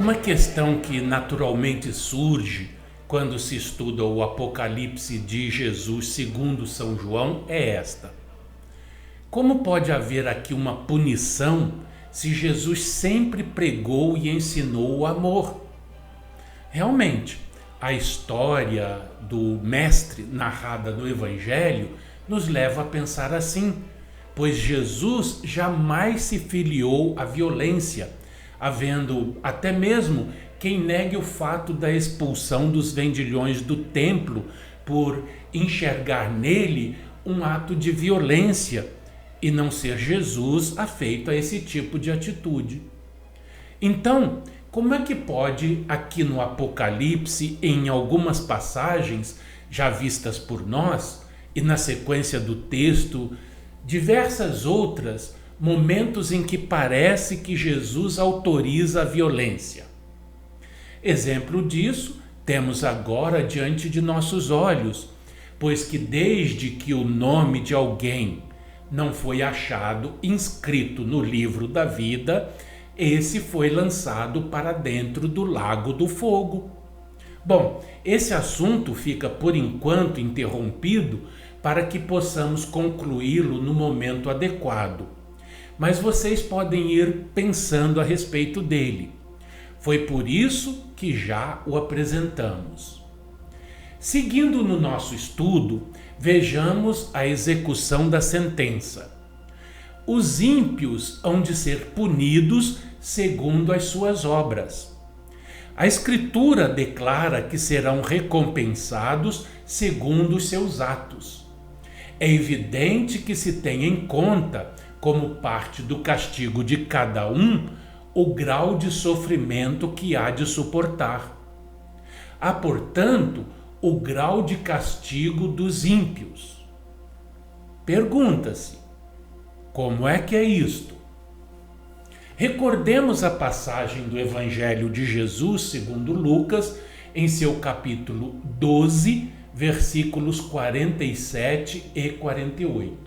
Uma questão que naturalmente surge quando se estuda o Apocalipse de Jesus segundo São João é esta: como pode haver aqui uma punição se Jesus sempre pregou e ensinou o amor? Realmente, a história do Mestre narrada no Evangelho nos leva a pensar assim, pois Jesus jamais se filiou à violência, havendo até mesmo quem negue o fato da expulsão dos vendilhões do templo por enxergar nele um ato de violência e não ser Jesus afeito a esse tipo de atitude. Então, como é que pode, aqui no Apocalipse, em algumas passagens já vistas por nós, e na sequência do texto, diversas outras, momentos em que parece que Jesus autoriza a violência? Exemplo disso temos agora diante de nossos olhos, pois que desde que o nome de alguém não foi achado inscrito no livro da vida, esse foi lançado para dentro do lago do fogo. Bom, esse assunto fica por enquanto interrompido para que possamos concluí-lo no momento adequado. Mas vocês podem ir pensando a respeito dele. Foi por isso que já o apresentamos. Seguindo no nosso estudo, vejamos a execução da sentença. Os ímpios hão de ser punidos segundo as suas obras. A Escritura declara que serão recompensados segundo os seus atos. É evidente que se tem em conta, como parte do castigo de cada um, o grau de sofrimento que há de suportar. Há, portanto, o grau de castigo dos ímpios. Pergunta-se: como é que é isto? Recordemos a passagem do Evangelho de Jesus segundo Lucas, em seu capítulo 12, versículos 47 e 48.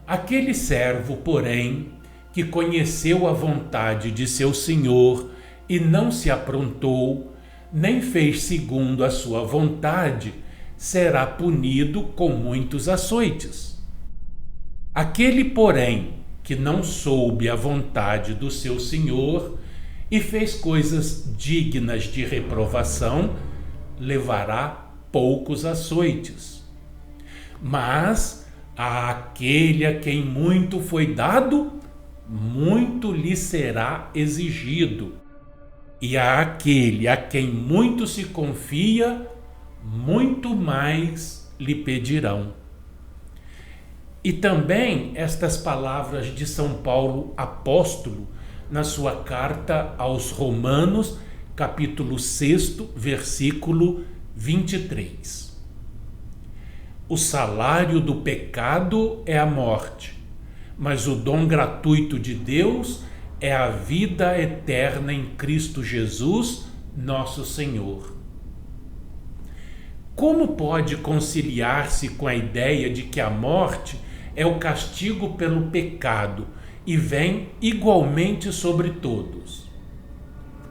Aquele servo, porém, que conheceu a vontade de seu senhor e não se aprontou, nem fez segundo a sua vontade, será punido com muitos açoites. Aquele, porém, que não soube a vontade do seu senhor e fez coisas dignas de reprovação, levará poucos açoites. Mas àquele a quem muito foi dado, muito lhe será exigido. E àquele a quem muito se confia, muito mais lhe pedirão. E também estas palavras de São Paulo apóstolo na sua carta aos Romanos, capítulo 6, versículo 23. O salário do pecado é a morte, mas o dom gratuito de Deus é a vida eterna em Cristo Jesus, nosso Senhor. Como pode conciliar-se com a ideia de que a morte é o castigo pelo pecado e vem igualmente sobre todos?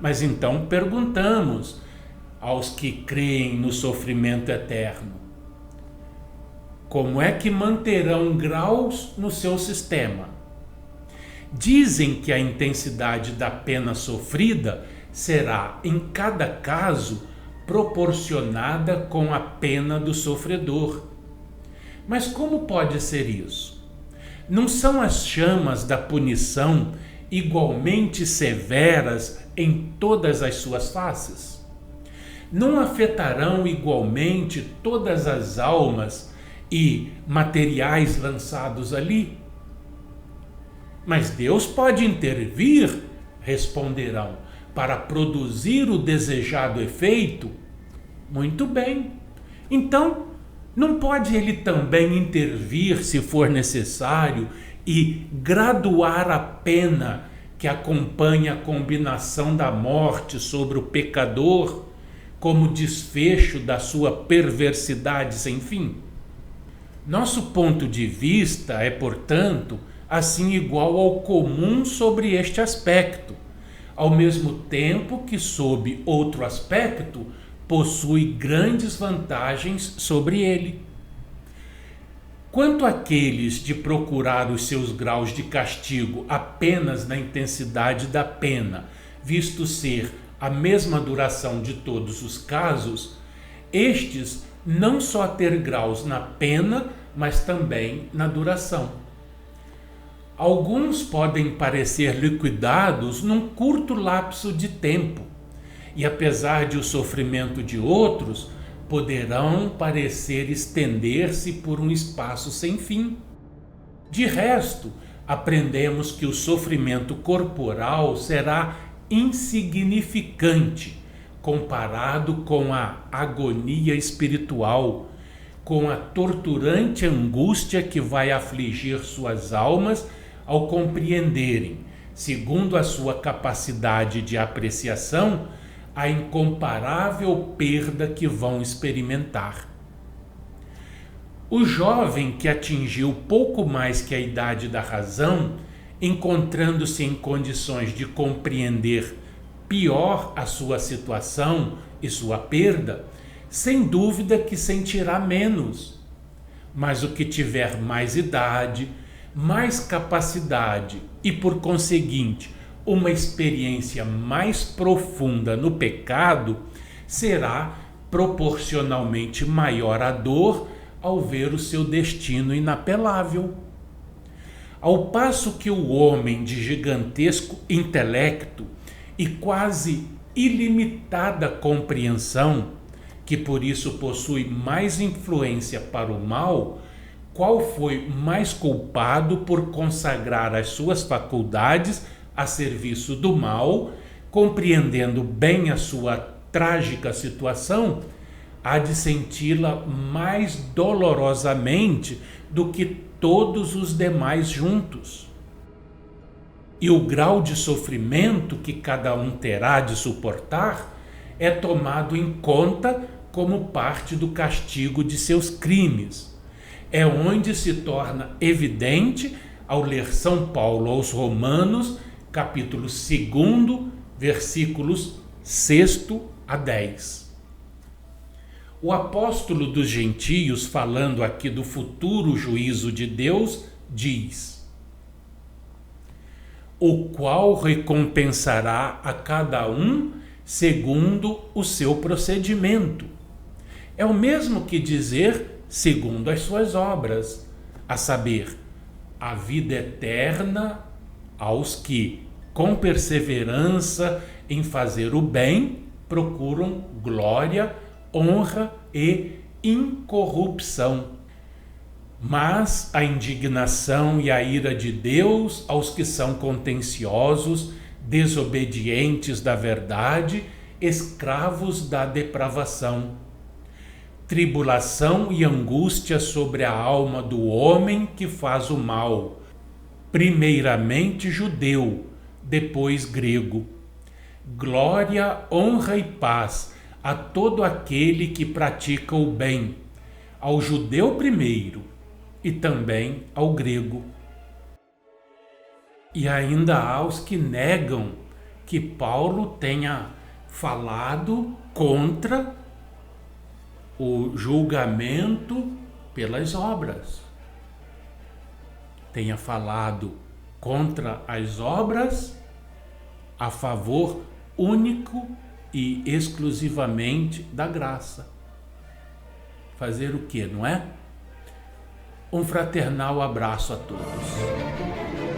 Mas então perguntamos aos que creem no sofrimento eterno: como é que manterão graus no seu sistema? Dizem que a intensidade da pena sofrida será, em cada caso, proporcionada com a pena do sofredor. Mas como pode ser isso? Não são as chamas da punição igualmente severas em todas as suas faces? Não afetarão igualmente todas as almas e materiais lançados ali? Mas Deus pode intervir, responderão, para produzir o desejado efeito? Muito bem. Então, não pode ele também intervir, se for necessário, e graduar a pena que acompanha a combinação da morte sobre o pecador como desfecho da sua perversidade sem fim? Nosso ponto de vista é, portanto, assim igual ao comum sobre este aspecto, ao mesmo tempo que, sob outro aspecto, possui grandes vantagens sobre ele. Quanto àqueles de procurar os seus graus de castigo apenas na intensidade da pena, visto ser a mesma duração de todos os casos, estes não só ter graus na pena, mas também na duração. Alguns podem parecer liquidados num curto lapso de tempo, e apesar de o sofrimento de outros, poderão parecer estender-se por um espaço sem fim. De resto, aprendemos que o sofrimento corporal será insignificante comparado com a agonia espiritual, com a torturante angústia que vai afligir suas almas ao compreenderem, segundo a sua capacidade de apreciação, a incomparável perda que vão experimentar. O jovem que atingiu pouco mais que a idade da razão, encontrando-se em condições de compreender pior a sua situação e sua perda, sem dúvida que sentirá menos. Mas o que tiver mais idade, mais capacidade e, por conseguinte, uma experiência mais profunda no pecado, será proporcionalmente maior a dor ao ver o seu destino inapelável. Ao passo que o homem de gigantesco intelecto e quase ilimitada compreensão, que por isso possui mais influência para o mal, qual foi mais culpado por consagrar as suas faculdades a serviço do mal, compreendendo bem a sua trágica situação, há de senti-la mais dolorosamente do que todos os demais juntos. E o grau de sofrimento que cada um terá de suportar é tomado em conta como parte do castigo de seus crimes. É onde se torna evidente, ao ler São Paulo aos Romanos, capítulo 2, versículos 6 a 10. O apóstolo dos gentios, falando aqui do futuro juízo de Deus, diz: o qual recompensará a cada um segundo o seu procedimento. É o mesmo que dizer segundo as suas obras, a saber, a vida eterna aos que, com perseverança em fazer o bem, procuram glória, honra e incorrupção. Mas a indignação e a ira de Deus aos que são contenciosos, desobedientes da verdade, escravos da depravação. Tribulação e angústia sobre a alma do homem que faz o mal, primeiramente judeu, depois grego. Glória, honra e paz a todo aquele que pratica o bem, ao judeu primeiro e também ao grego. E ainda há os que negam que Paulo tenha falado contra o julgamento pelas obras. Tenha falado contra as obras a favor único e exclusivamente da graça. Fazer o quê, não é? Um fraternal abraço a todos.